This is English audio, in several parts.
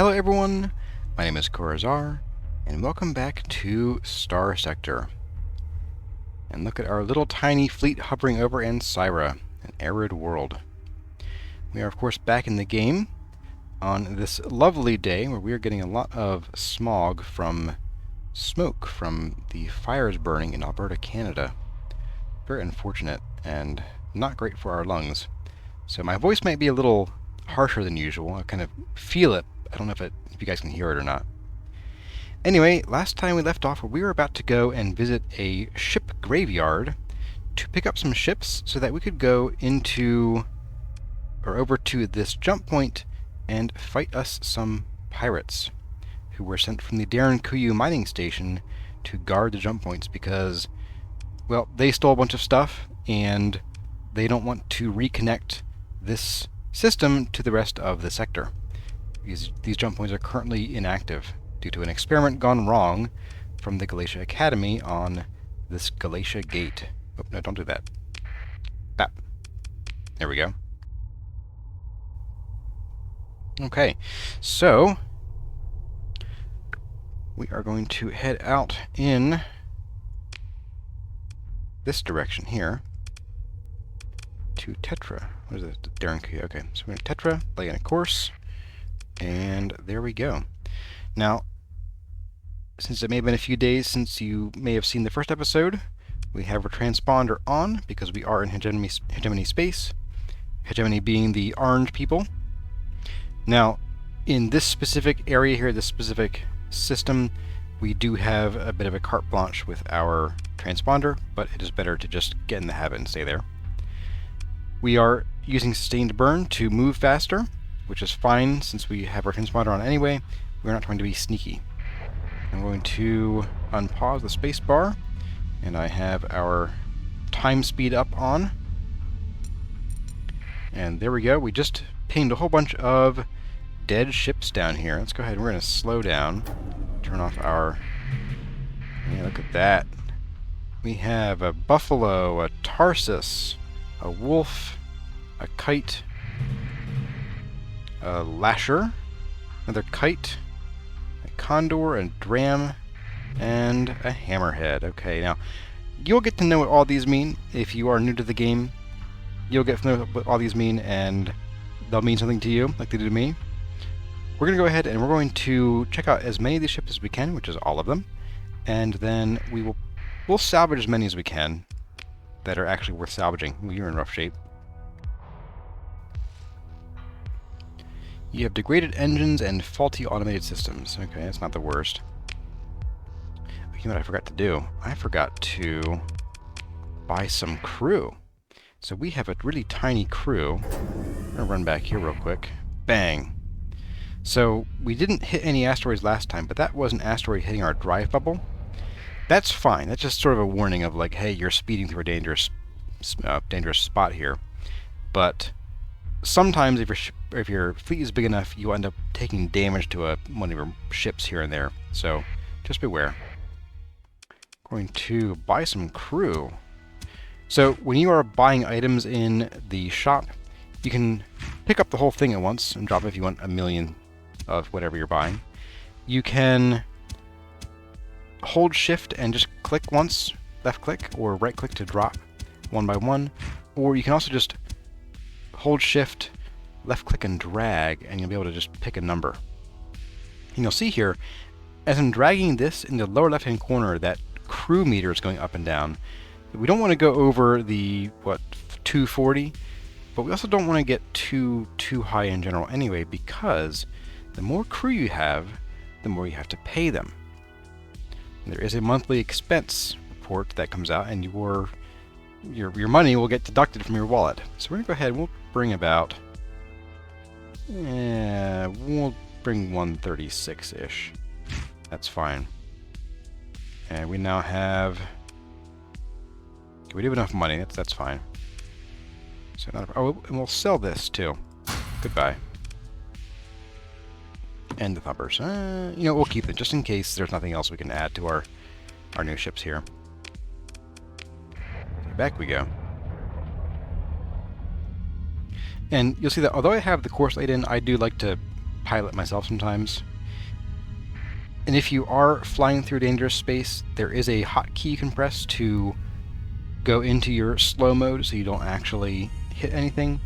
Hello everyone, my name is Corazar, and welcome back to Starsector. And look at our little tiny fleet hovering over Ansira, an arid world. We are of course back in the game on this lovely day where we are getting a lot of smog from smoke from the fires burning in Alberta, Canada. Very unfortunate and not great for our lungs. So my voice might be a little harsher than usual. I kind of feel it. I don't know if you guys can hear it or not. Anyway, last time we left off, we were about to go and visit a ship graveyard to pick up some ships so that we could go into or over to this jump point and fight us some pirates who were sent from the Errand mining station to guard the jump points because, well, they stole a bunch of stuff and they don't want to reconnect this system to the rest of the sector. These jump points are currently inactive due to an experiment gone wrong from the Galatia Academy on this Galatia Gate. Oh, no, don't do that. Bap. There we go. Okay, so we are going to head out in this direction here to Tetra. What is it? Darren Key. Okay, so we're going to Tetra, lay in a course, and there we go. Now, since it may have been a few days since you may have seen the first episode, we have our transponder on because we are in Hegemony space. Hegemony being the orange people. Now, in this specific area here, this specific system, we do have a bit of a carte blanche with our transponder, but it is better to just get in the habit and stay there. We are using sustained burn to move faster, which is fine since we have our transponder on anyway. We're not trying to be sneaky. I'm going to unpause the space bar, and I have our time speed up on. And there we go. We just pinged a whole bunch of dead ships down here. Let's go ahead and we're going to slow down. Turn off our... Yeah, look at that. We have a buffalo, a tarsus, a wolf, a kite, a lasher, another kite, a condor, a dram, and a hammerhead. Okay, now, you'll get to know what all these mean if you are new to the game. You'll get to know what all these mean, and they'll mean something to you, like they do to me. We're going to go ahead and we're going to check out as many of these ships as we can, which is all of them, and then we'll salvage as many as we can that are actually worth salvaging. You're in rough shape. You have degraded engines and faulty automated systems. Okay, that's not the worst. You know what I forgot to do? I forgot to buy some crew. So we have a really tiny crew. I'm going to run back here real quick. Bang. So we didn't hit any asteroids last time, but that was an asteroid hitting our drive bubble. That's fine. That's just sort of a warning of like, hey, you're speeding through a dangerous spot here. But sometimes if your fleet is big enough, you end up taking damage to one of your ships here and there. So just beware. Going to buy some crew. So when you are buying items in the shop, you can pick up the whole thing at once and drop if you want 1,000,000 of whatever you're buying. You can hold shift and just click once, left click or right click to drop one by one, or you can also just hold shift, left click and drag, and you'll be able to just pick a number. And you'll see here, as I'm dragging this in the lower left hand corner, that crew meter is going up and down. We don't want to go over the 240, but we also don't want to get too high in general anyway, because the more crew you have, the more you have to pay them. And there is a monthly expense report that comes out, and your money will get deducted from your wallet. So we're gonna go ahead and we'll bring about we'll bring 136-ish. That's fine. And we now have we do have enough money. That's fine. So and we'll sell this too. Goodbye. And the thumpers. We'll keep it just in case there's nothing else we can add to our new ships here. Back we go. And you'll see that although I have the course laid in, I do like to pilot myself sometimes. And if you are flying through dangerous space, there is a hotkey you can press to go into your slow mode so you don't actually hit anything.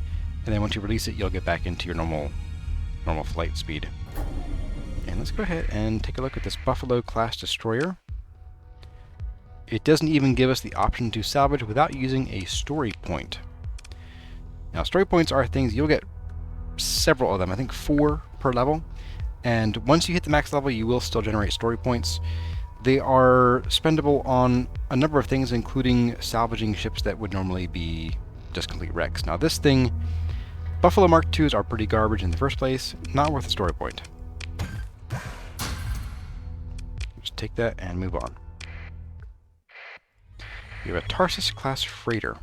And then once you release it, you'll get back into your normal flight speed. And let's go ahead and take a look at this Buffalo class destroyer. It doesn't even give us the option to salvage without using a story point. Now, story points are things, you'll get several of them, I think 4 per level. And once you hit the max level, you will still generate story points. They are spendable on a number of things, including salvaging ships that would normally be just complete wrecks. Now, this thing, Buffalo Mark IIs are pretty garbage in the first place, not worth a story point. Just take that and move on. We have a Tarsus class freighter.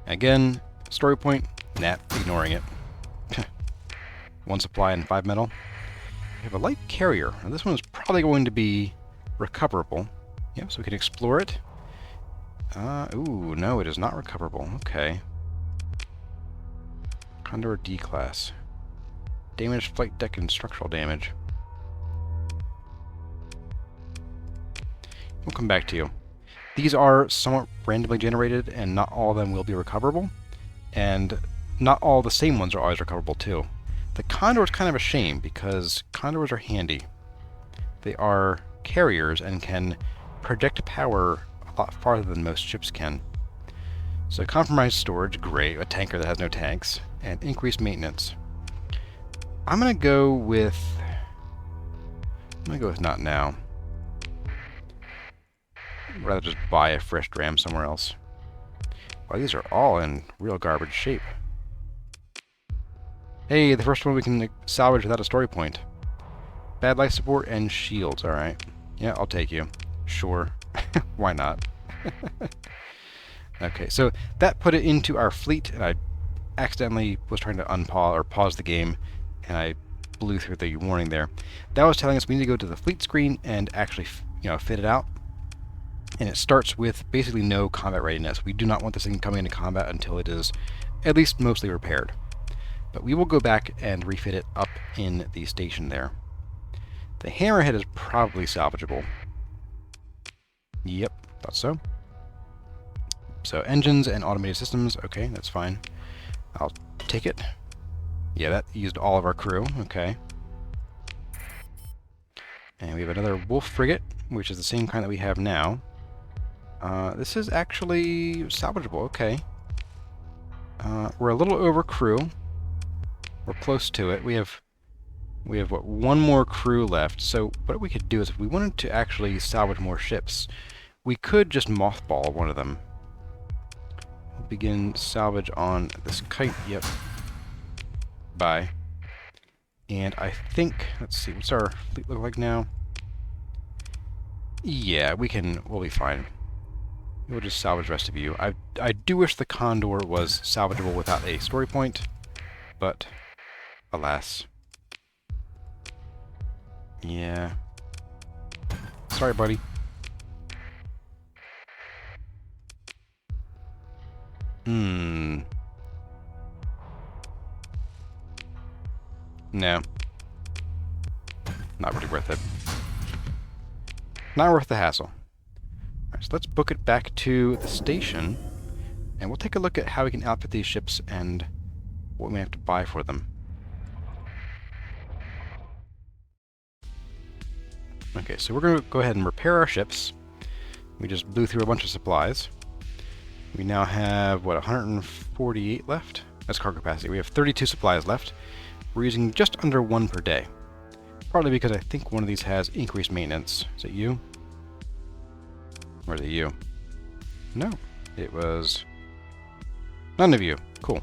Again, story point, nah, ignoring it. 1 supply and 5 metal. We have a light carrier. Now this one is probably going to be recoverable. Yep, so we can explore it. Ooh, no, it is not recoverable. Okay. Condor D class. Damaged flight deck and structural damage. We'll come back to you. These are somewhat randomly generated, and not all of them will be recoverable. And not all the same ones are always recoverable, too. The Condor is kind of a shame, because Condors are handy. They are carriers and can project power a lot farther than most ships can. So compromised storage, great. A tanker that has no tanks. And increased maintenance. I'm going to go with not now. I'd rather just buy a fresh dram somewhere else. Wow, these are all in real garbage shape. Hey, the first one we can salvage without a story point. Bad life support and shields, alright. Yeah, I'll take you. Sure. Why not? Okay, so that put it into our fleet, and I accidentally was trying to unpause or pause the game, and I blew through the warning there. That was telling us we need to go to the fleet screen and actually, fit it out. And it starts with basically no combat readiness. We do not want this thing coming into combat until it is at least mostly repaired. But we will go back and refit it up in the station there. The Hammerhead is probably salvageable. Yep, thought so. So engines and automated systems, okay, that's fine. I'll take it. Yeah, that used all of our crew, okay. And we have another Wolf frigate, which is the same kind that we have now. This is actually salvageable, okay. We're a little over crew. We're close to it. We have what, 1 more crew left. So what we could do is if we wanted to actually salvage more ships, we could just mothball one of them. We'll begin salvage on this kite. Yep. Bye. And I think, let's see, what's our fleet look like now? Yeah, we'll be fine. We'll just salvage the rest of you. I do wish the Condor was salvageable without a story point, but alas. Yeah. Sorry, buddy. No. Not really worth it. Not worth the hassle. Alright, so let's book it back to the station, and we'll take a look at how we can outfit these ships and what we may have to buy for them. Okay, so we're going to go ahead and repair our ships. We just blew through a bunch of supplies. We now have, what, 148 left? That's cargo capacity. We have 32 supplies left. We're using just under 1 per day. Partly because I think one of these has increased maintenance. Is it you? Or is it you? No, it was none of you. Cool.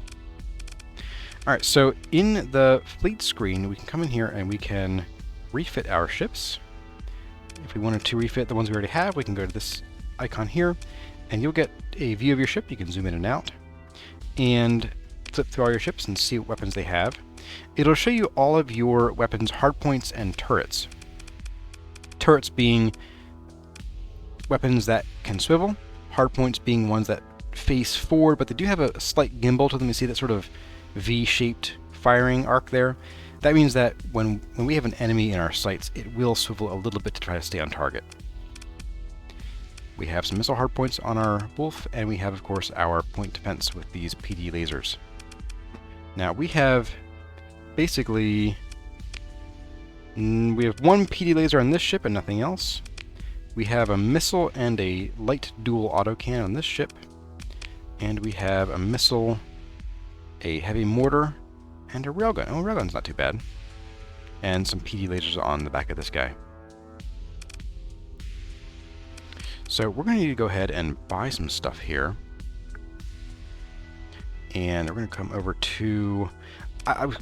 Alright, so in the fleet screen, we can come in here and we can refit our ships. If we wanted to refit the ones we already have, we can go to this icon here, and you'll get a view of your ship. You can zoom in and out, and flip through all your ships and see what weapons they have. It'll show you all of your weapons' hardpoints and turrets. Turrets being weapons that can swivel, hardpoints being ones that face forward, but they do have a slight gimbal to them. You see that sort of V-shaped firing arc there. That means that when we have an enemy in our sights, it will swivel a little bit to try to stay on target. We have some missile hardpoints on our Wolf, and we have, of course, our point defense with these PD lasers. Now, we have basically... we have one PD laser on this ship and nothing else. We have a missile and a light dual autocannon on this ship. And we have a missile, a heavy mortar, and a railgun. Oh, railgun's not too bad. And some PD lasers on the back of this guy. So we're going to need to go ahead and buy some stuff here. And we're going to come over to...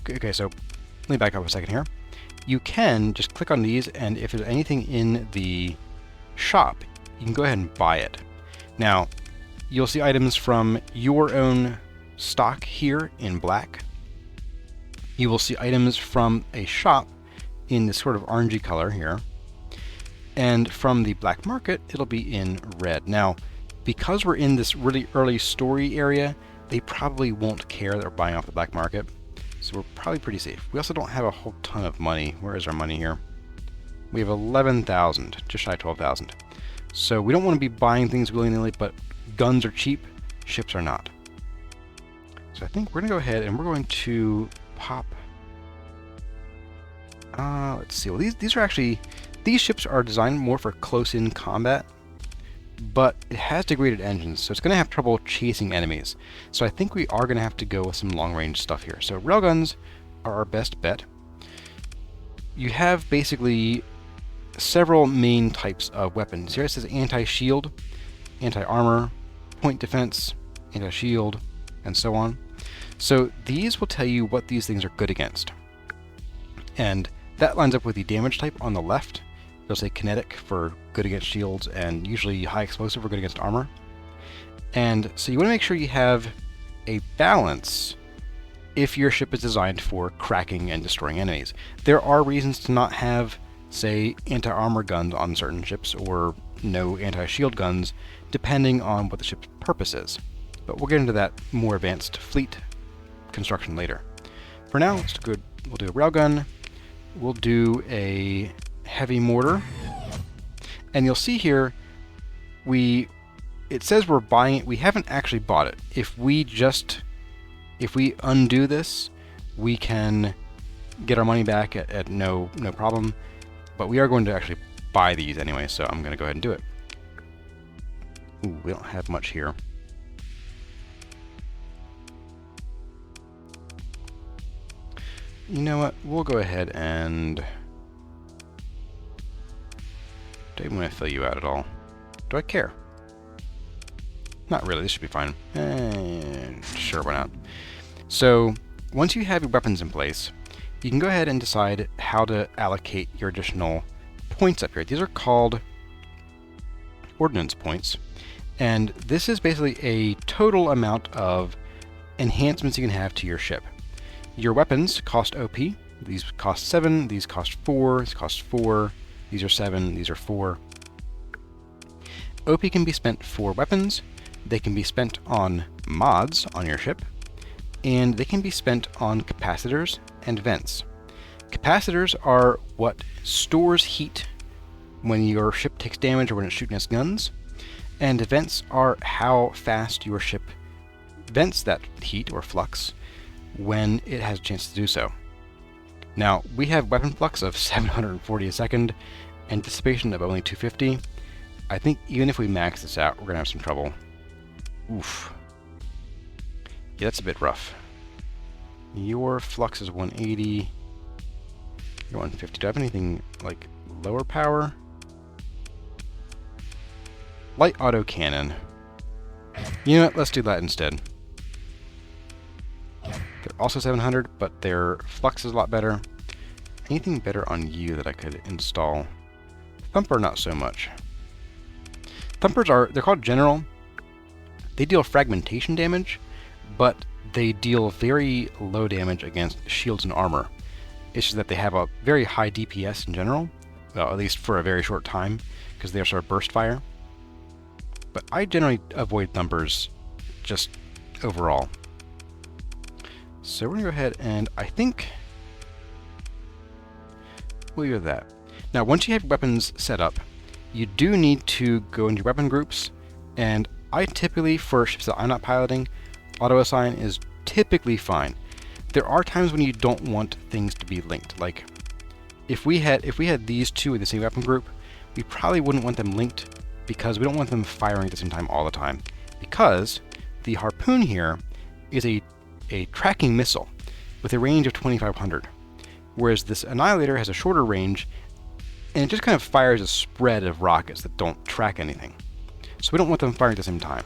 okay, so let me back up a second here. You can just click on these, and if there's anything in the shop, you can go ahead and buy it. Now, you'll see items from your own stock here in black. You will see items from a shop in this sort of orangey color here. And from the black market, it'll be in red. Now, because we're in this really early story area, they probably won't care that we're buying off the black market. So we're probably pretty safe. We also don't have a whole ton of money. Where is our money here? We have 11,000, just shy of 12,000. So we don't want to be buying things willy-nilly, but guns are cheap, ships are not. So I think we're going to go ahead and we're going to pop... let's see. Well, these are actually... These ships are designed more for close-in combat, but it has degraded engines, so it's going to have trouble chasing enemies. So I think we are going to have to go with some long-range stuff here. So railguns are our best bet. You have basically several main types of weapons. Here it says anti-shield, anti-armor, point defense, anti-shield, and so on. So these will tell you what these things are good against. And that lines up with the damage type on the left. They'll say kinetic for good against shields, and usually high explosive for good against armor. And so you want to make sure you have a balance if your ship is designed for cracking and destroying enemies. There are reasons to not have, say, anti-armor guns on certain ships, or no anti-shield guns, depending on what the ship's purpose is. But we'll get into that more advanced fleet construction later. For now, we'll do a railgun. We'll do a heavy mortar, and you'll see here it says we're buying it. We haven't actually bought it. If we undo this, we can get our money back at no problem, but we are going to actually buy these anyway, so I'm going to go ahead and do it. Ooh, we don't have much here. You know what? We'll go ahead and... Do I even want to fill you out at all? Do I care? Not really. This should be fine. Sure, why not? So, once you have your weapons in place, you can go ahead and decide how to allocate your additional points up here. These are called ordnance points. And this is basically a total amount of enhancements you can have to your ship. Your weapons cost OP. These cost 7, these cost 4, these cost 4, these are 7, these are 4. OP can be spent for weapons, they can be spent on mods on your ship, and they can be spent on capacitors and vents. Capacitors are what stores heat when your ship takes damage or when it's shooting its guns, and vents are how fast your ship vents that heat or flux when it has a chance to do so. Now, we have weapon flux of 740 a second and dissipation of only 250. I think even if we max this out, we're going to have some trouble. Oof. Yeah, that's a bit rough. Your flux is 180. You're 150. Do I have anything like lower power? Light autocannon. You know what? Let's do that instead. They're also 700, but their flux is a lot better. Anything better on you that I could install? Thumper, not so much. Thumpers they're called general. They deal fragmentation damage, but they deal very low damage against shields and armor. It's just that they have a very high DPS in general, well, at least for a very short time, because they're sort of burst fire. But I generally avoid thumpers just overall. So we're going to go ahead and I think we'll leave it at that. Now, once you have weapons set up, you do need to go into your weapon groups, and I typically, for ships that I'm not piloting, auto-assign is typically fine. There are times when you don't want things to be linked. Like, if we had these two in the same weapon group, we probably wouldn't want them linked because we don't want them firing at the same time all the time. Because the harpoon here is a tracking missile with a range of 2,500, whereas this annihilator has a shorter range, and it just kind of fires a spread of rockets that don't track anything. So we don't want them firing at the same time.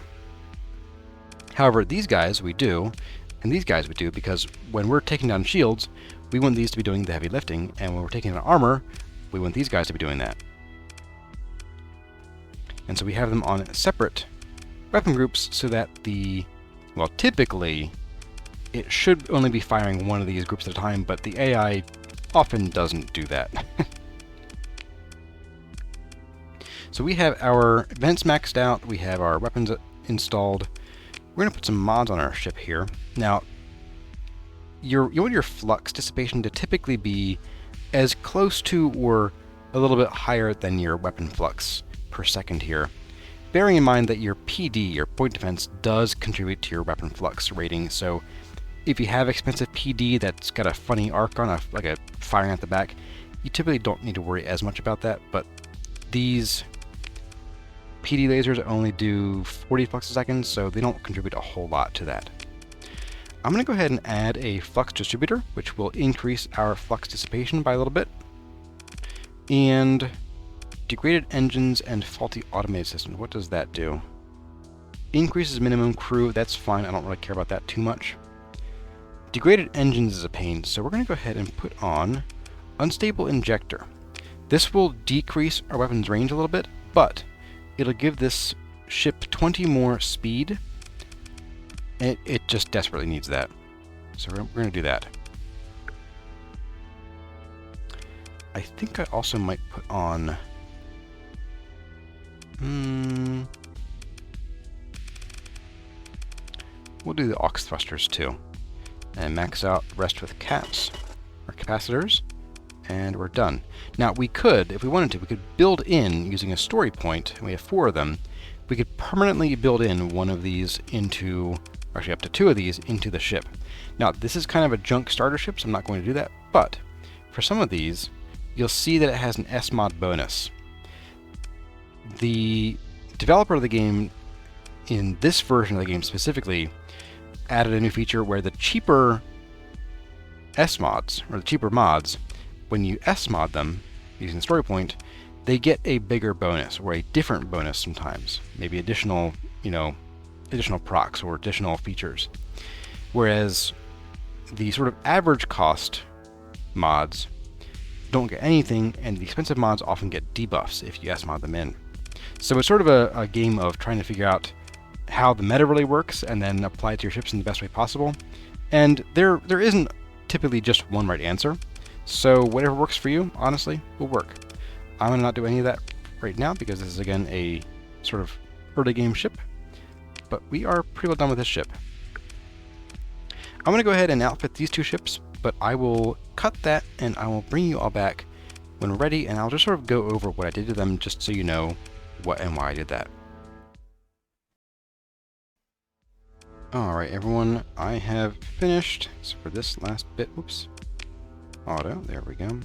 However, these guys we do, and these guys we do, because when we're taking down shields, we want these to be doing the heavy lifting, and when we're taking down armor, we want these guys to be doing that. And so we have them on separate weapon groups so that well, typically, it should only be firing one of these groups at a time, but the AI often doesn't do that. So we have our vents maxed out, we have our weapons installed. We're going to put some mods on our ship here. Now, you want your flux dissipation to typically be as close to or a little bit higher than your weapon flux per second here. Bearing in mind that your PD, your point defense, does contribute to your weapon flux rating, so if you have expensive PD that's got a funny arc on, like a firing at the back, you typically don't need to worry as much about that, but these PD lasers only do 40 flux a second, so they don't contribute a whole lot to that. I'm going to go ahead and add a flux distributor, which will increase our flux dissipation by a little bit. And degraded engines and faulty automated systems, what does that do? Increases minimum crew, that's fine, I don't really care about that too much. Degraded engines is a pain, so we're going to go ahead and put on unstable injector. This will decrease our weapon's range a little bit, but it'll give this ship 20 more speed, and it just desperately needs that. So we're going to do that. I think I also might put on... we'll do the aux thrusters too. And max out the rest with caps, or capacitors, and we're done. Now we could, if we wanted to, we could build in, using a story point, and we have 4 of them, we could permanently build in one of these into, actually up to 2 of these, into the ship. Now this is kind of a junk starter ship, so I'm not going to do that, but for some of these, you'll see that it has an SMod bonus. The developer of the game, in this version of the game specifically, added a new feature where the cheaper SMods, or the cheaper mods, when you SMod them, using the story point, they get a bigger bonus, or a different bonus sometimes. Maybe additional, additional procs, or additional features. Whereas the sort of average cost mods don't get anything, and the expensive mods often get debuffs if you SMod them in. So it's sort of a game of trying to figure out how the meta really works, and then apply it to your ships in the best way possible. And there isn't typically just one right answer, so whatever works for you, honestly, will work. I'm going to not do any of that right now, because this is, again, a sort of early game ship, but we are pretty well done with this ship. I'm going to go ahead and outfit these 2 ships, but I will cut that, and I will bring you all back when we're ready, and I'll just sort of go over what I did to them, just so you know what and why I did that. Alright everyone, I have finished, so for this last bit, whoops, auto, there we go,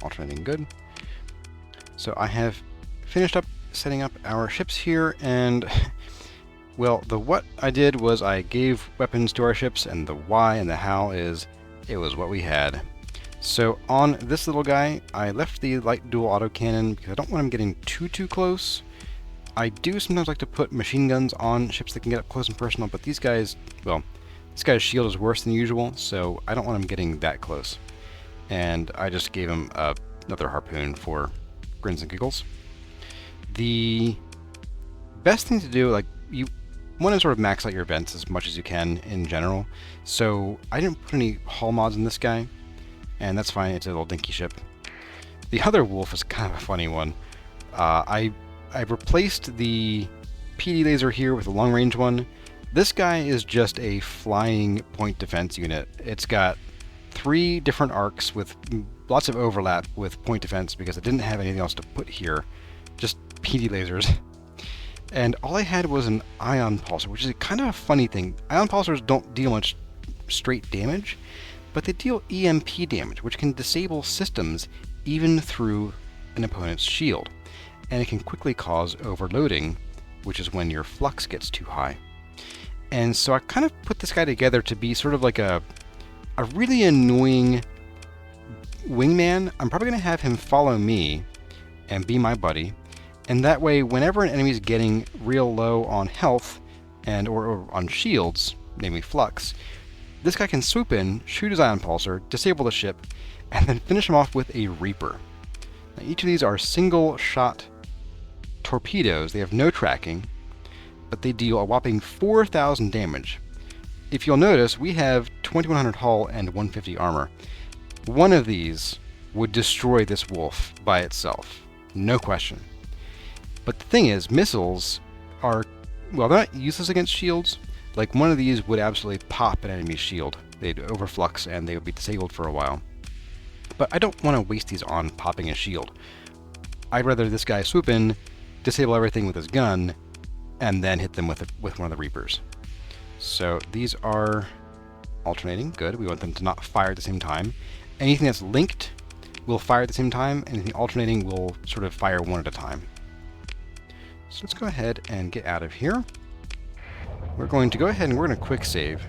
alternating good. So I have finished up setting up our ships here, and well, the what I did was I gave weapons to our ships, and the why and the how is, it was what we had. So on this little guy, I left the light dual autocannon because I don't want him getting too close. I do sometimes like to put machine guns on ships that can get up close and personal, but these guys, well, this guy's shield is worse than usual, so I don't want him getting that close. And I just gave him another harpoon for grins and giggles. The best thing to do, like, you want to sort of max out your vents as much as you can in general, so I didn't put any hull mods in this guy, and that's fine, it's a little dinky ship. The other wolf is kind of a funny one. I've replaced the PD laser here with a long range one. This guy is just a flying point defense unit. It's got 3 different arcs with lots of overlap with point defense because I didn't have anything else to put here, just PD lasers. And all I had was an ion pulsar, which is kind of a funny thing. Ion pulsars don't deal much straight damage, but they deal EMP damage, which can disable systems even through an opponent's shield. And it can quickly cause overloading, which is when your flux gets too high. And so I kind of put this guy together to be sort of like a really annoying wingman. I'm probably going to have him follow me and be my buddy. And that way, whenever an enemy's getting real low on health and or on shields, namely flux, this guy can swoop in, shoot his ion pulsar, disable the ship, and then finish him off with a Reaper. Now, each of these are single-shot torpedoes. They have no tracking, but they deal a whopping 4,000 damage. If you'll notice, we have 2100 hull and 150 armor. One of these would destroy this wolf by itself, no question. But the thing is, missiles are, well, they're not useless against shields. Like, one of these would absolutely pop an enemy's shield. They'd overflux and they would be disabled for a while. But I don't want to waste these on popping a shield. I'd rather this guy swoop in, disable everything with his gun, and then hit them with one of the Reapers. So these are alternating. Good. We want them to not fire at the same time. Anything that's linked will fire at the same time. Anything alternating will sort of fire one at a time. So let's go ahead and get out of here. We're going to go ahead and we're going to quick save.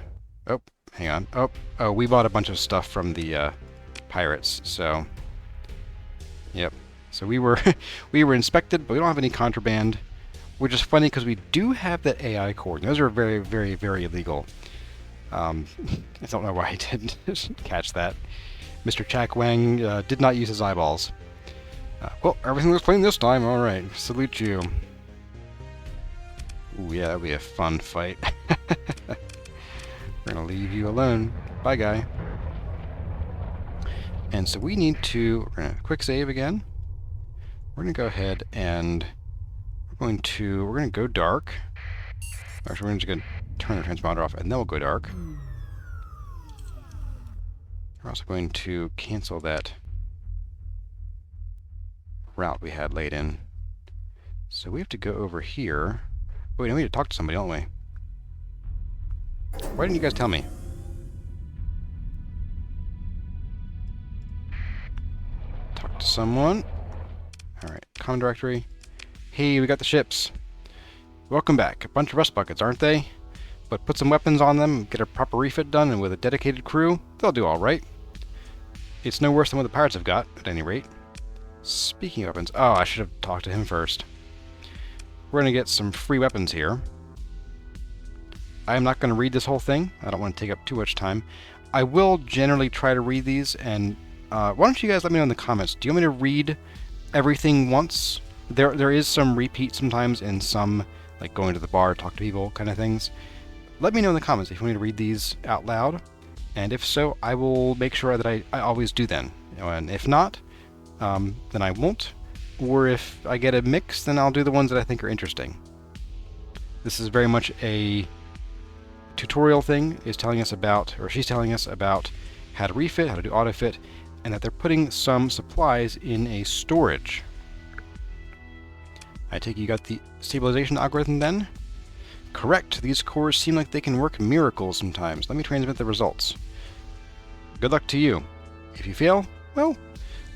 Oh, hang on. Oh, we bought a bunch of stuff from the pirates. So, yep. So we were we were inspected, but we don't have any contraband. Which is funny because we do have that AI cord. Those are very, very, very illegal. I don't know why I didn't catch that. Mr. Chak Wang did not use his eyeballs. Well, everything looks clean this time. All right, salute you. Ooh, yeah, that'll be a fun fight. We're gonna leave you alone. Bye, guy. And so we need to. We're gonna quick save again. We're gonna go ahead and we're gonna go dark. Actually, we're just gonna turn the transponder off, and then we'll go dark. We're also going to cancel that route we had laid in. So we have to go over here. Oh, wait, we need to talk to somebody, don't we? Why didn't you guys tell me? Talk to someone. Alright, common directory. Hey, we got the ships. Welcome back. A bunch of rust buckets, aren't they? But put some weapons on them, get a proper refit done, and with a dedicated crew, they'll do alright. It's no worse than what the pirates have got, at any rate. Speaking of weapons, oh, I should have talked to him first. We're going to get some free weapons here. I am not going to read this whole thing. I don't want to take up too much time. I will generally try to read these, and why don't you guys let me know in the comments. Do you want me to read everything once? There is some repeat sometimes in some, like going to the bar, talk to people kind of things. Let me know in the comments if you want me to read these out loud, and if so, I will make sure that I always do then. And if not, then I won't. Or if I get a mix, then I'll do the ones that I think are interesting. This is very much a tutorial thing, is telling us about, or she's telling us about how to refit, how to do autofit, and that they're putting some supplies in a storage. I take it you got the stabilization algorithm then? Correct. These cores seem like they can work miracles sometimes. Let me transmit the results. Good luck to you. If you fail, well,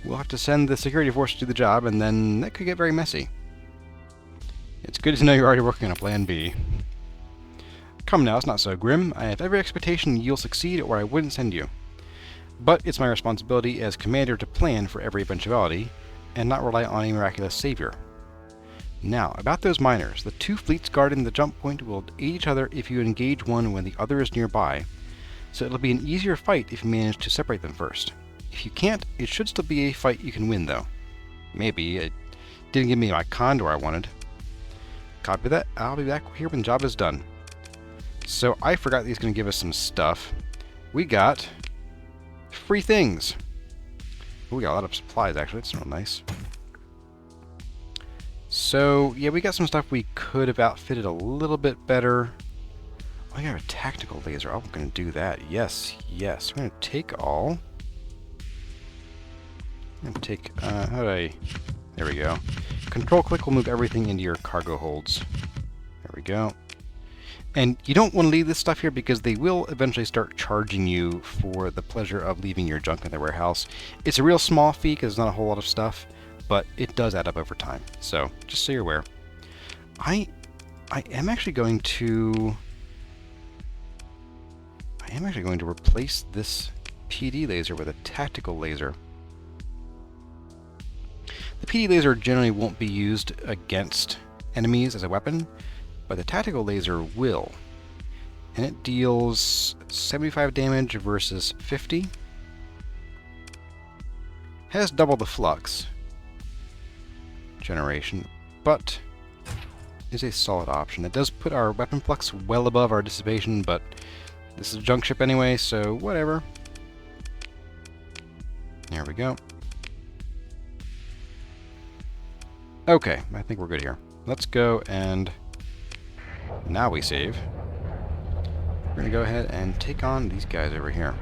we'll have to send the security force to do the job, and then that could get very messy. It's good to know you're already working on a plan B. Come now, it's not so grim. I have every expectation you'll succeed, or I wouldn't send you. But it's my responsibility as commander to plan for every eventuality, and not rely on a miraculous savior. Now, about those miners. The two fleets guarding the jump point will aid each other if you engage one when the other is nearby, so it'll be an easier fight if you manage to separate them first. If you can't, it should still be a fight you can win, though. Maybe. It didn't give me my condor I wanted. Copy that. I'll be back here when the job is done. So, I forgot he's going to give us some stuff. We got free things. Ooh, we got a lot of supplies, actually. That's real nice. So, yeah, we got some stuff we could have outfitted a little bit better. Oh, I got a tactical laser. I'm going to do that. Yes, yes. We're going to take all. And take, how do I... There we go. Control click will move everything into your cargo holds. There we go. And you don't want to leave this stuff here because they will eventually start charging you for the pleasure of leaving your junk in the warehouse. It's a real small fee because there's not a whole lot of stuff, but it does add up over time. So, just so you're aware. I am actually going to replace this PD laser with a tactical laser. The PD laser generally won't be used against enemies as a weapon, but the tactical laser will. And it deals 75 damage versus 50. Has double the flux generation, but is a solid option. It does put our weapon flux well above our dissipation, but this is a junk ship anyway, so whatever. There we go. Okay, I think we're good here. Let's go and now we save. We're going to go ahead and take on these guys over here.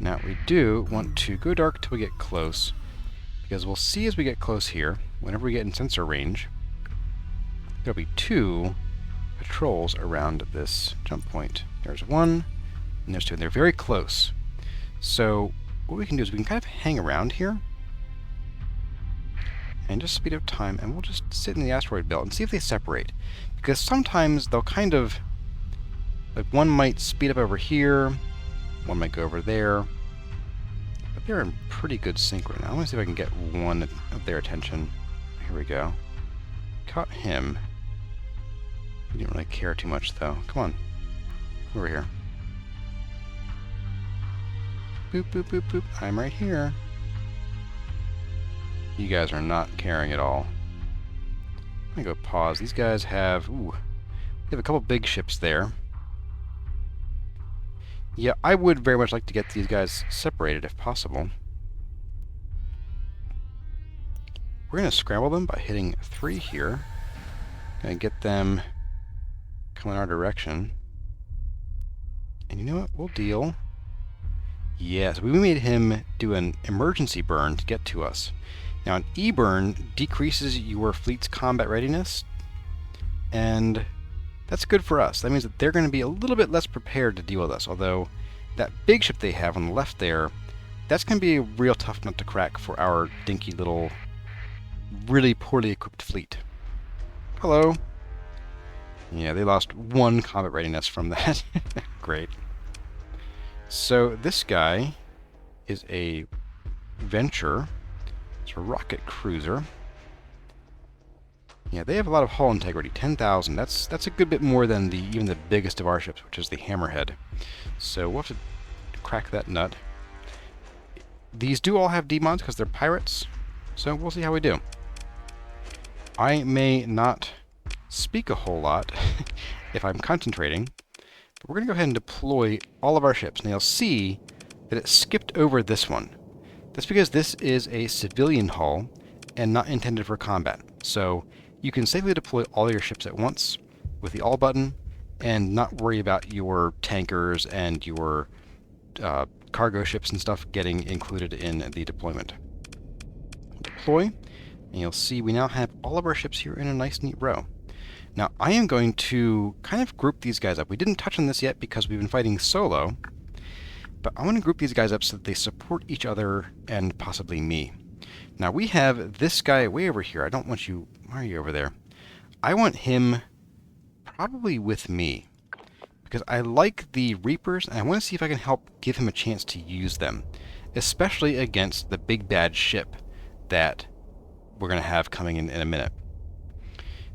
Now we do want to go dark till we get close, because we'll see as we get close here, whenever we get in sensor range, there'll be 2 patrols around this jump point. There's 1, and there's 2, and they're very close. So what we can do is we can kind of hang around here, and just speed up time, and we'll just sit in the asteroid belt and see if they separate. Because sometimes they'll kind of, like one might speed up over here, one might go over there, but they're in pretty good sync right now. I want to see if I can get one of their attention. Here we go. Caught him. He didn't really care too much though. Come on. Over here. Boop, boop, boop, boop. I'm right here. You guys are not caring at all. I'm gonna go pause. These guys have... Ooh. They have a couple big ships there. Yeah, I would very much like to get these guys separated if possible. We're gonna scramble them by hitting 3 here. Gonna get them coming our direction. And you know what? We'll deal... Yes, we made him do an emergency burn to get to us. Now, an E-burn decreases your fleet's combat readiness, and that's good for us. That means that they're going to be a little bit less prepared to deal with us, although that big ship they have on the left there, that's going to be a real tough nut to crack for our dinky little, really poorly equipped fleet. Hello. Yeah, they lost 1 combat readiness from that. Great. So this guy is a Venture. It's a rocket cruiser. Yeah, they have a lot of hull integrity. 10,000. That's a good bit more than even the biggest of our ships, which is the Hammerhead. So we'll have to crack that nut. These do all have demods because they're pirates, so we'll see how we do. I may not speak a whole lot if I'm concentrating, but we're going to go ahead and deploy all of our ships. Now you'll see that it skipped over this one. That's because this is a civilian hull and not intended for combat. So you can safely deploy all your ships at once with the all button and not worry about your tankers and your cargo ships and stuff getting included in the deployment. Deploy, and you'll see we now have all of our ships here in a nice neat row. Now I am going to kind of group these guys up. We didn't touch on this yet because we've been fighting solo, but I want to group these guys up so that they support each other and possibly me. Now we have this guy way over here. I don't want you... Why are you over there? I want him probably with me, because I like the Reapers, and I want to see if I can help give him a chance to use them, especially against the big bad ship that we're going to have coming in a minute.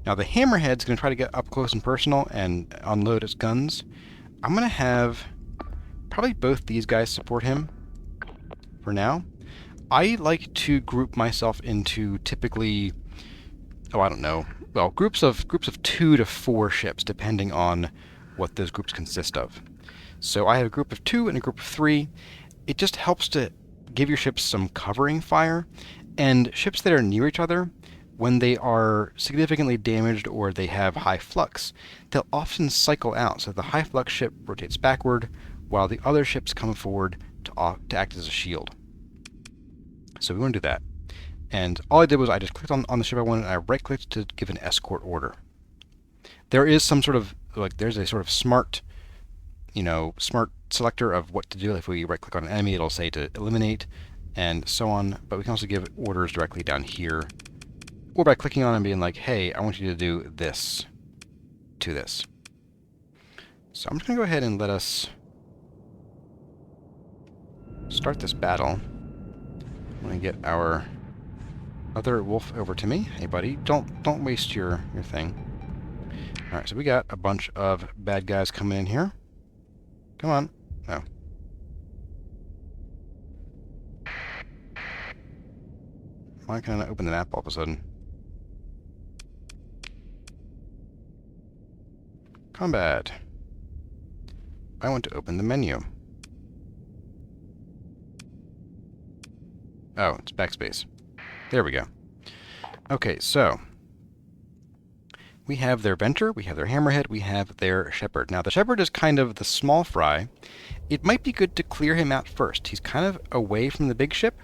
Now the Hammerhead's going to try to get up close and personal and unload its guns. I'm going to have probably both these guys support him for now. I like to group myself into typically, I don't know, well, groups of 2 to 4 ships, depending on what those groups consist of. So I have a group of 2 and a group of 3. It just helps to give your ships some covering fire, and ships that are near each other, when they are significantly damaged or they have high flux, they'll often cycle out. So the high flux ship rotates backward, while the other ships come forward to act as a shield. So we want to do that. And all I did was I just clicked on the ship I wanted, and I right-clicked to give an escort order. There is some sort of, like, there's a sort of smart, smart selector of what to do. If we right-click on an enemy, it'll say to eliminate, and so on. But we can also give orders directly down here, or by clicking on it and being like, hey, I want you to do this to this. So I'm just going to go ahead and let us start this battle. I'm going to get our other wolf over to me. Hey, buddy, don't waste your thing. All right, so we got a bunch of bad guys coming in here. Come on. Oh. Why can't I open the map all of a sudden? Combat. I want to open the menu. Oh, it's backspace. There we go. Okay, so we have their Venter, we have their Hammerhead, we have their Shepherd. Now, the Shepherd is kind of the small fry. It might be good to clear him out first. He's kind of away from the big ship,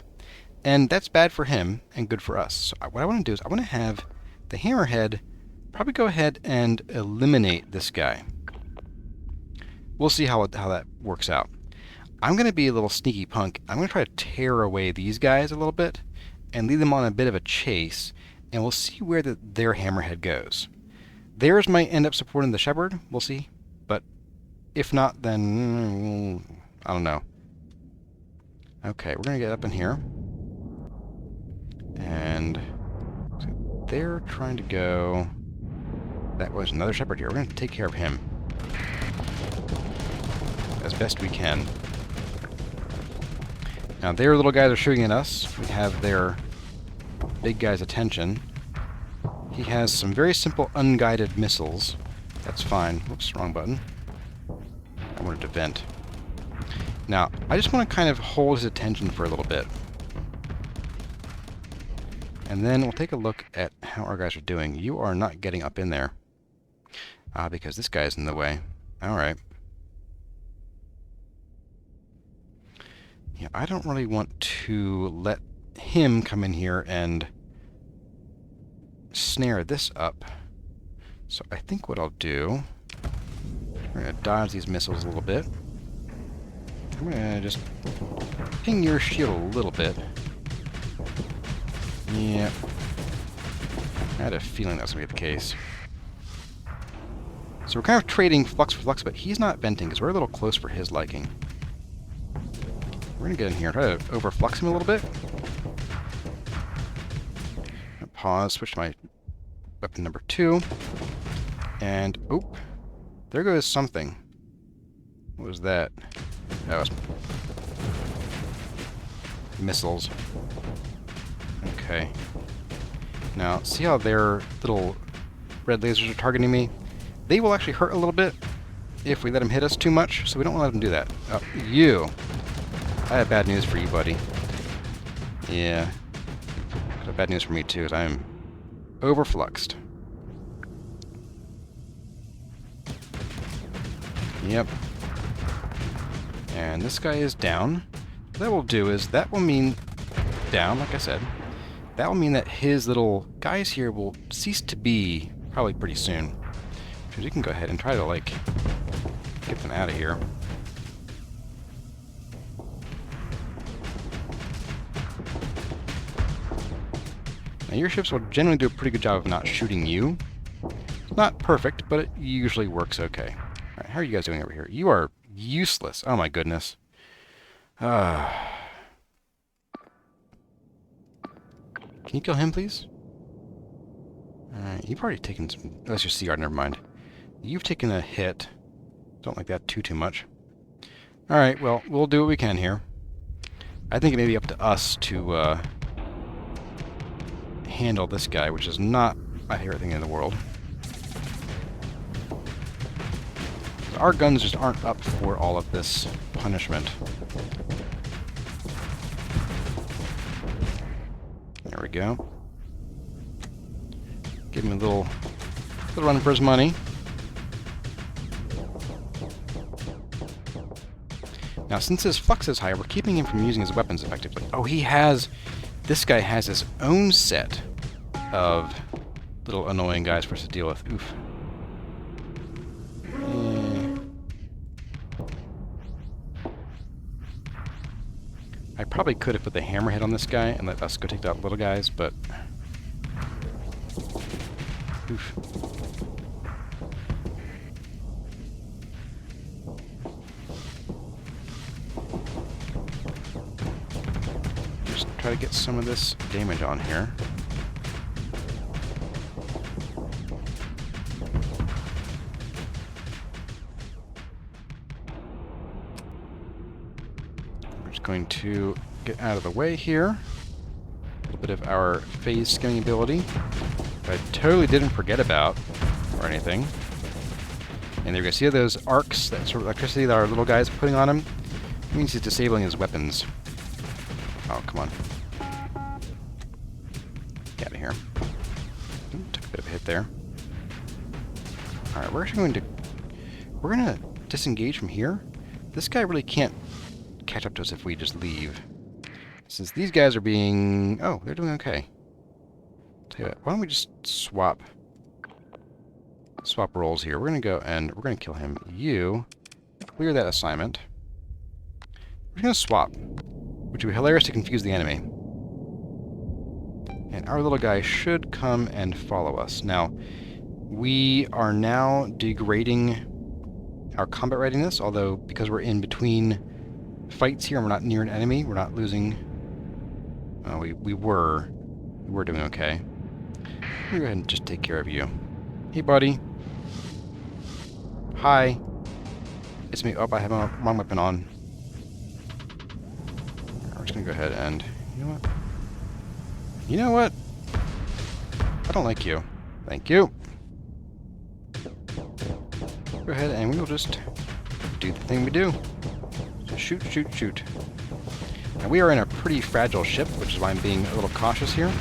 and that's bad for him and good for us. So what I want to do is I want to have the Hammerhead probably go ahead and eliminate this guy. We'll see how that works out. I'm going to be a little sneaky punk. I'm going to try to tear away these guys a little bit and lead them on a bit of a chase, and we'll see where their Hammerhead goes. Theirs might end up supporting the Shepherd. We'll see. But if not, then I don't know. Okay, we're going to get up in here. And so they're trying to go... That was another Shepherd here. We're going to take care of him as best we can. Now, their little guys are shooting at us. We have their big guy's attention. He has some very simple unguided missiles. That's fine. Whoops, wrong button. I wanted to vent. Now, I just want to kind of hold his attention for a little bit. And then we'll take a look at how our guys are doing. You are not getting up in there. Because this guy's in the way. Alright. Yeah, I don't really want to let him come in here and snare this up. So I think what I'll do, we're going to dodge these missiles a little bit. I'm going to just ping your shield a little bit. Yeah. I had a feeling that was going to be the case. So we're kind of trading flux for flux, but he's not venting because we're a little close for his liking. We're going to get in here and try to overflux him a little bit. Pause, switch to my weapon number 2. And, oop, there goes something. What was that? That was missiles. Okay. Now, see how their little red lasers are targeting me? They will actually hurt a little bit if we let them hit us too much, so we don't want to let them do that. Oh, you! I have bad news for you, buddy. Yeah. Bad news for me, too, is I am overfluxed. Yep. And this guy is down. What that will do is, that will mean down, like I said. That will mean that his little guys here will cease to be probably pretty soon. So you can go ahead and try to, like, get them out of here. Now, your ships will generally do a pretty good job of not shooting you. Not perfect, but it usually works okay. Alright, how are you guys doing over here? You are useless. Oh my goodness. Can you kill him, please? Alright, you've already taken some... Oh, that's your CR, never mind. You've taken a hit. Don't like that too much. Alright, well, we'll do what we can here. I think it may be up to us to handle this guy, which is not my favorite thing in the world. Our guns just aren't up for all of this punishment. There we go. Give him a little run for his money. Now, since his flux is higher, we're keeping him from using his weapons effectively. Oh, he has this guy has his own set of little annoying guys for us to deal with. Oof. I probably could have put the hammerhead on this guy and let us go take out little guys, but... Oof. Just try to get some of this damage on here. Going to get out of the way here. A little bit of our phase skimming ability that I totally didn't forget about or anything. And there you go. See those arcs, that sort of electricity that our little guy's putting on him? It means he's disabling his weapons. Oh, come on. Get out of here. Ooh, took a bit of a hit there. Alright, we're actually going to disengage from here. This guy really can't catch up to us if we just leave. Since these guys are being... Oh, they're doing okay. Tell you what, why don't we just swap roles here. We're going to go and we're going to kill him. You clear that assignment. We're going to swap, which would be hilarious to confuse the enemy. And our little guy should come and follow us. Now, we are now degrading our combat readiness, although because we're in between fights here and we're not near an enemy, we're not losing... we were doing okay. Let me go ahead and just take care of you. Hey, buddy. Hi. It's me. Oh, I have my wrong weapon on. We're just gonna go ahead and... You know what? You know what? I don't like you. Thank you. Go ahead and we will just do the thing we do. Shoot, shoot, shoot. Now we are in a pretty fragile ship, which is why I'm being a little cautious here.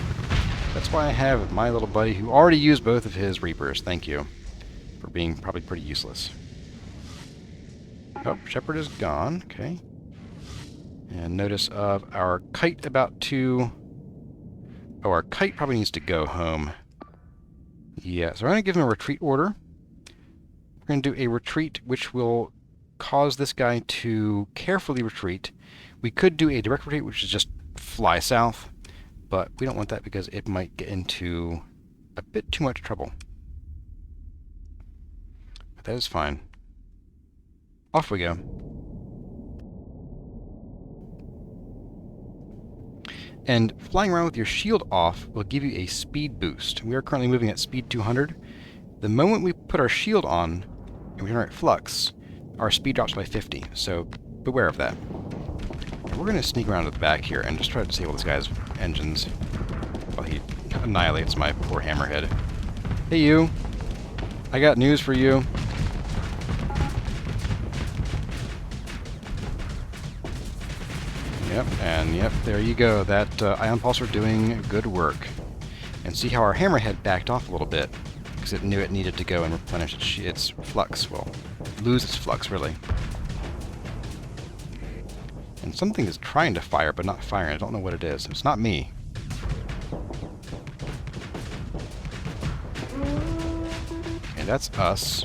That's why I have my little buddy who already used both of his Reapers. Thank you for being probably pretty useless. Oh, Shepard is gone. Okay. And notice of our kite about to... Oh, our kite probably needs to go home. Yeah, so I'm going to give him a retreat order. We're going to do a retreat which will cause this guy to carefully retreat. We could do a direct retreat, which is just fly south, but we don't want that because it might get into a bit too much trouble. But that is fine. Off we go. And flying around with your shield off will give you a speed boost. We are currently moving at speed 200. The moment we put our shield on and we generate flux, our speed drops by 50, so beware of that. And we're going to sneak around to the back here and just try to disable this guy's engines while he annihilates my poor hammerhead. Hey you! I got news for you. Yep, and yep, there you go. That ion pulsar doing good work. And see how our hammerhead backed off a little bit because it knew it needed to go and replenish its flux. Well, lose its flux, really. And something is trying to fire, but not firing. I don't know what it is. It's not me. And that's us.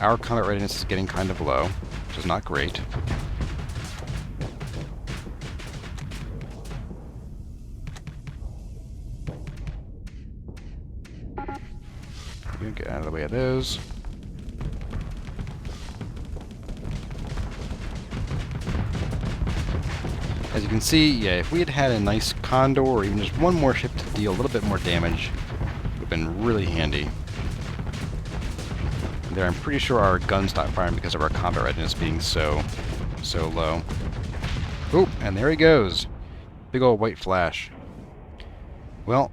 Our combat readiness is getting kind of low, which is not great. Get out of the way of those. As you can see, yeah, if we had had a nice Condor or even just one more ship to deal a little bit more damage, it would have been really handy. And there, I'm pretty sure our gun stopped firing because of our combat readiness being so low. Oh, and there he goes. Big old white flash. Well,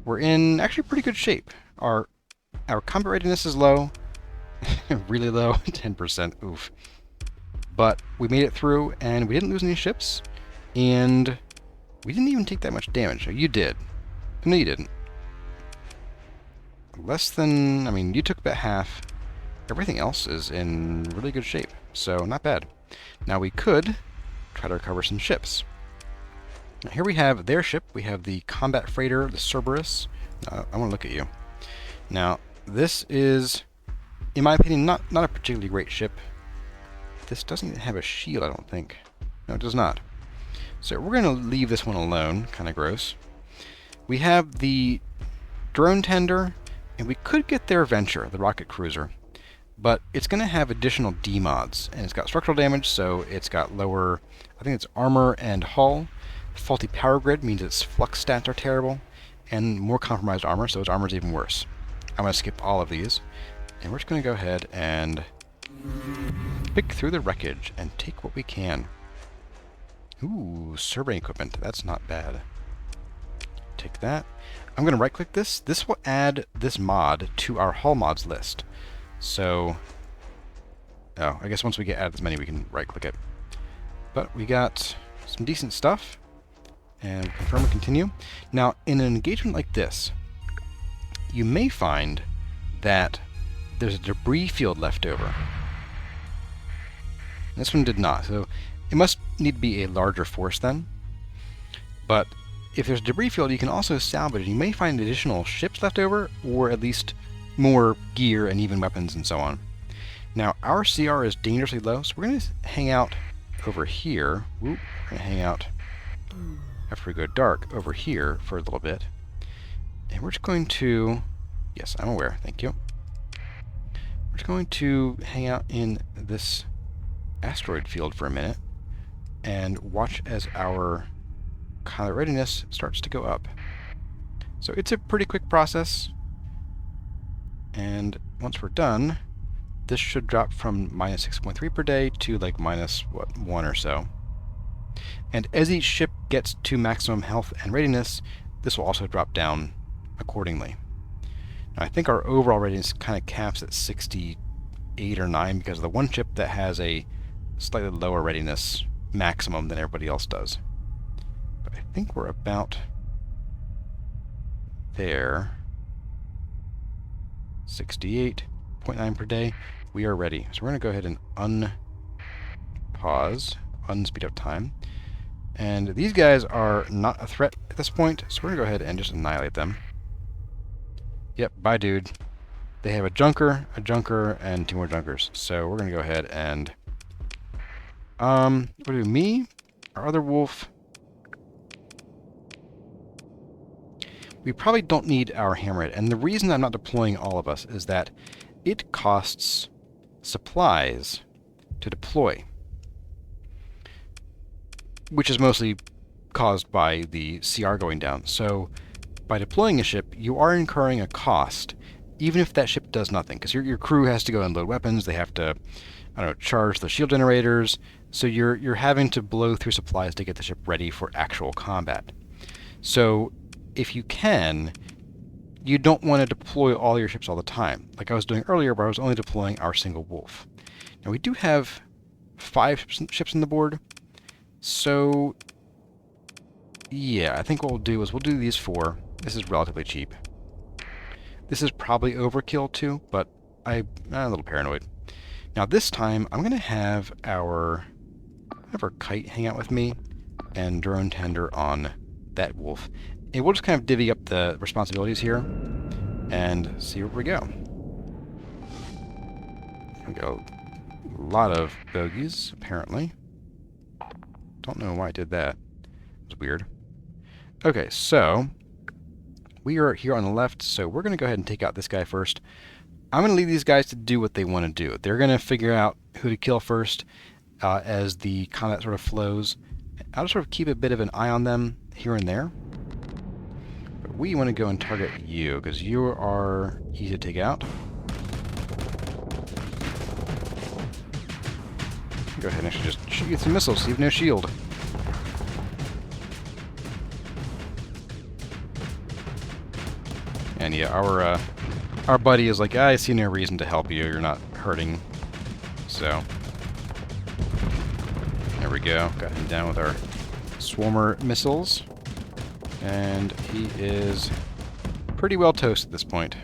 we're in actually pretty good shape. Our combat readiness is low, really low, 10%, oof. But we made it through, and we didn't lose any ships, and we didn't even take that much damage. You did. No, you didn't. Less than, I mean, you took about half. Everything else is in really good shape, so not bad. Now we could try to recover some ships. Here we have their ship. We have the combat freighter, the Cerberus. I want to look at you. Now, this is, in my opinion, not a particularly great ship. This doesn't even have a shield, I don't think. No, it does not. So we're going to leave this one alone. Kind of gross. We have the drone tender, and we could get their Venture, the rocket cruiser. But it's going to have additional D-mods, and it's got structural damage, so it's got lower, I think it's armor and hull. Faulty power grid means its flux stats are terrible, and more compromised armor, so its armor is even worse. I'm going to skip all of these, and we're just going to go ahead and pick through the wreckage and take what we can. Ooh, surveying equipment. That's not bad. Take that. I'm going to right-click this. This will add this mod to our hull mods list. So, oh, I guess once we get added this many, we can right-click it. But we got some decent stuff. And confirm and continue. Now, in an engagement like this, you may find that there's a debris field left over. This one did not, so it must need to be a larger force then. But if there's a debris field, you can also salvage. You may find additional ships left over, or at least more gear and even weapons and so on. Now, our CR is dangerously low, so we're going to hang out over here. Whoop, we're going to hang out after we go dark over here for a little bit. And we're just going to, yes, I'm aware, thank you. We're just going to hang out in this asteroid field for a minute and watch as our combat readiness starts to go up. So it's a pretty quick process, and once we're done, this should drop from minus 6.3 per day to like minus, what, 1 or so. And as each ship gets to maximum health and readiness, this will also drop down accordingly. Now, I think our overall readiness kind of caps at 68 or 9 because of the one ship that has a slightly lower readiness maximum than everybody else does. But I think we're about there. 68.9 per day. We are ready. So we're going to go ahead and unpause, unspeed up time. And these guys are not a threat at this point, so we're going to go ahead and just annihilate them. Yep, bye dude. They have a junker, and 2 more junkers. So we're going to go ahead and what do me? Our other wolf. We probably don't need our hammerhead, and the reason I'm not deploying all of us is that it costs supplies to deploy, which is mostly caused by the CR going down. So by deploying a ship, you are incurring a cost, even if that ship does nothing, because your crew has to go and load weapons, they have to, I don't know, charge the shield generators, so you're having to blow through supplies to get the ship ready for actual combat. So if you can, you don't want to deploy all your ships all the time, like I was doing earlier, where I was only deploying our single wolf. Now we do have 5 ships on the board, so yeah, I think what we'll do is we'll do these 4. This is relatively cheap. This is probably overkill too, but I'm a little paranoid. Now this time, I'm going to have our kite hang out with me and drone tender on that wolf. And we'll just kind of divvy up the responsibilities here and see where we go. We got a lot of bogeys, apparently. Don't know why I did that. It's weird. Okay, so we are here on the left, so we're going to go ahead and take out this guy first. I'm going to leave these guys to do what they want to do. They're going to figure out who to kill first as the combat sort of flows. I'll just sort of keep a bit of an eye on them here and there. But we want to go and target you, because you are easy to take out. Go ahead and actually just shoot you some missiles, so you have no shield. And yeah, our buddy is like, I see no reason to help you. You're not hurting. So there we go. Got him down with our swarmer missiles, and he is pretty well toast at this point.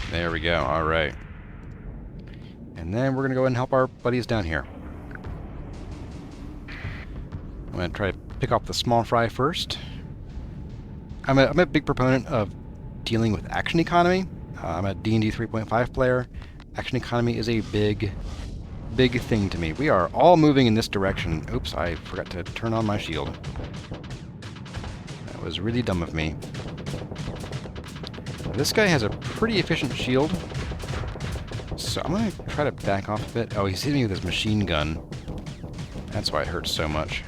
There we go. All right. And then we're going to go ahead and help our buddies down here. going to try to pick off the small fry first. I'm a big proponent of dealing with action economy. I'm a D&D 3.5 player. Action economy is a big thing to me. We are all moving in this direction. Oops, I forgot to turn on my shield. That was really dumb of me. This guy has a pretty efficient shield, so I'm going to try to back off a bit. Oh, he's hitting me with his machine gun. That's why it hurts so much.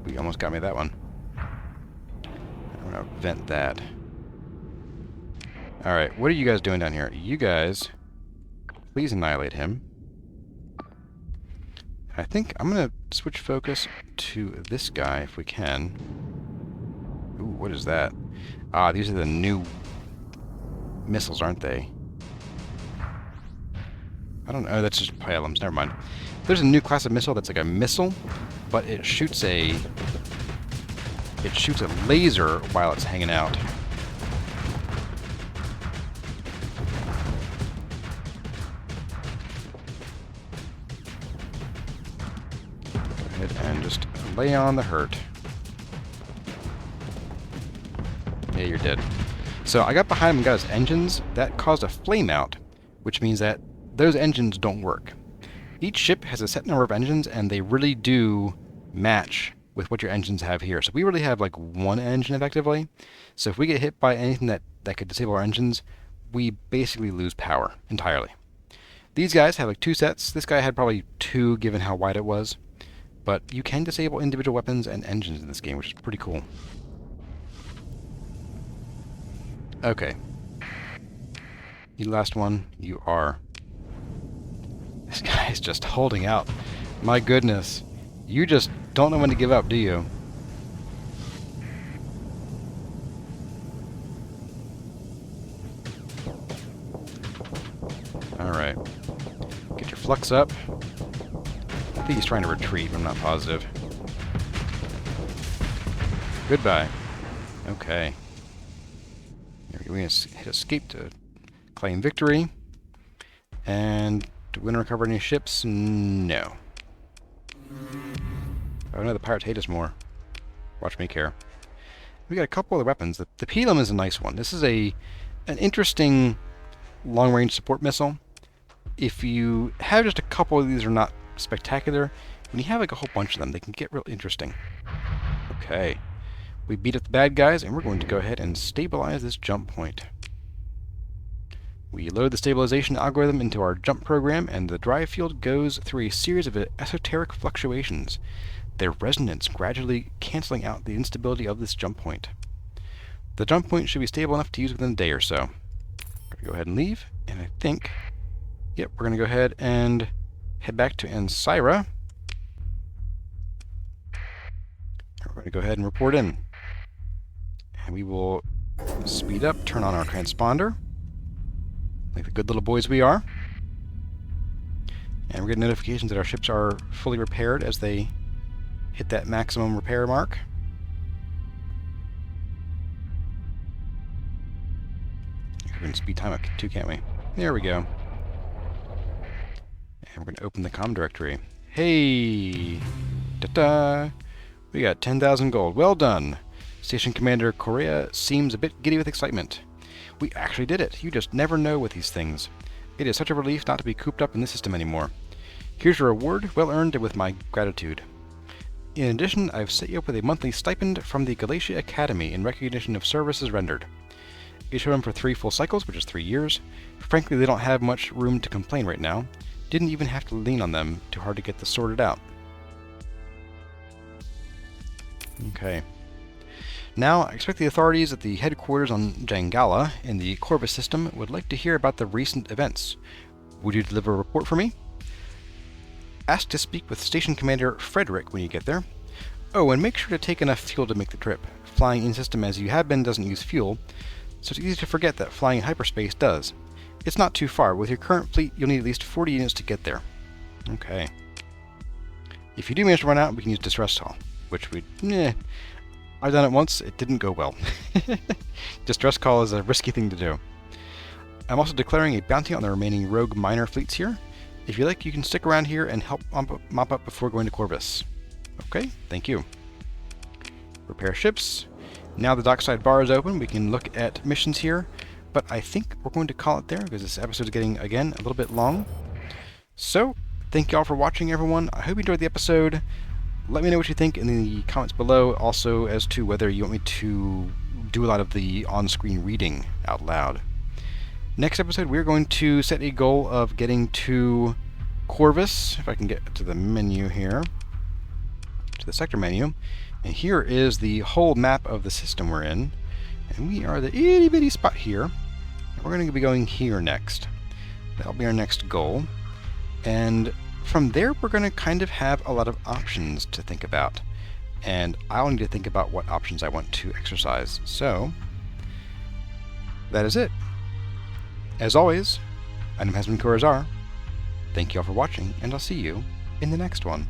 He almost got me that one. I'm going to vent that. Alright, what are you guys doing down here? You guys, please annihilate him. I think I'm going to switch focus to this guy if we can. Ooh, what is that? Ah, these are the new missiles, aren't they? I don't know, that's just pylums, never mind. There's a new class of missile that's like a missile, but it shoots a laser while it's hanging out. Go ahead and just lay on the hurt. Yeah, you're dead. So I got behind him and got his engines. That caused a flame out, which means that those engines don't work. Each ship has a set number of engines, and they really do match with what your engines have here. So we really have like one engine effectively. So if we get hit by anything that could disable our engines, we basically lose power entirely. These guys have like 2 sets. This guy had probably 2 given how wide it was. But you can disable individual weapons and engines in this game, which is pretty cool. Okay. You last one, you are. This guy is just holding out. My goodness. You just don't know when to give up, do you? Alright. Get your flux up. I think he's trying to retreat, but I'm not positive. Goodbye. Okay. We're going to hit escape to claim victory. And do we want to recover any ships? No. Oh no, the pirates hate us more. Watch me care. We got a couple other weapons. The Pelum is a nice one. This is an interesting long-range support missile. If you have just a couple of these, are not spectacular. When you have like a whole bunch of them, they can get real interesting. Okay. We beat up the bad guys, and we're going to go ahead and stabilize this jump point. We load the stabilization algorithm into our jump program, and the drive field goes through a series of esoteric fluctuations, their resonance gradually canceling out the instability of this jump point. The jump point should be stable enough to use within a day or so. I'm going to go ahead and leave, and I think, yep, we're going to go ahead and head back to Ansira. We're going to go ahead and report in. And we will speed up, turn on our transponder, like the good little boys we are. And we're getting notifications that our ships are fully repaired as they hit that maximum repair mark. We can speed time up too, can't we? There we go. And we're going to open the comm directory. Hey! Ta-da! We got 10,000 gold. Well done! Station Commander Correa seems a bit giddy with excitement. We actually did it. You just never know with these things. It is such a relief not to be cooped up in this system anymore. Here's your reward, well earned and with my gratitude. In addition, I've set you up with a monthly stipend from the Galatia Academy in recognition of services rendered. Issue them for 3 full cycles, which is 3 years. Frankly, they don't have much room to complain right now. Didn't even have to lean on them too hard to get this sorted out. Okay. Now, I expect the authorities at the headquarters on Jangala in the Corvus system would like to hear about the recent events. Would you deliver a report for me? Ask to speak with Station Commander Frederick when you get there. Oh, and make sure to take enough fuel to make the trip. Flying in-system as you have been doesn't use fuel, so it's easy to forget that flying in hyperspace does. It's not too far. With your current fleet, you'll need at least 40 units to get there. Okay. If you do manage to run out, we can use distress call, which I've done it once, it didn't go well. Distress call is a risky thing to do. I'm also declaring a bounty on the remaining rogue miner fleets here. If you like, you can stick around here and help mop up before going to Corvus. Okay, thank you. Repair ships. Now the dockside bar is open, we can look at missions here, but I think we're going to call it there because this episode is getting, again, a little bit long. So, thank you all for watching, everyone. I hope you enjoyed the episode. Let me know what you think in the comments below, also as to whether you want me to do a lot of the on-screen reading out loud. Next episode, we're going to set a goal of getting to Corvus, if I can get to the menu here, to the sector menu. And here is the whole map of the system we're in. And we are the itty-bitty spot here. And we're going to be going here next. That'll be our next goal. And from there, we're going to kind of have a lot of options to think about. And I'll need to think about what options I want to exercise. So, that is it. As always, I'm Hegemony. Thank you all for watching, and I'll see you in the next one.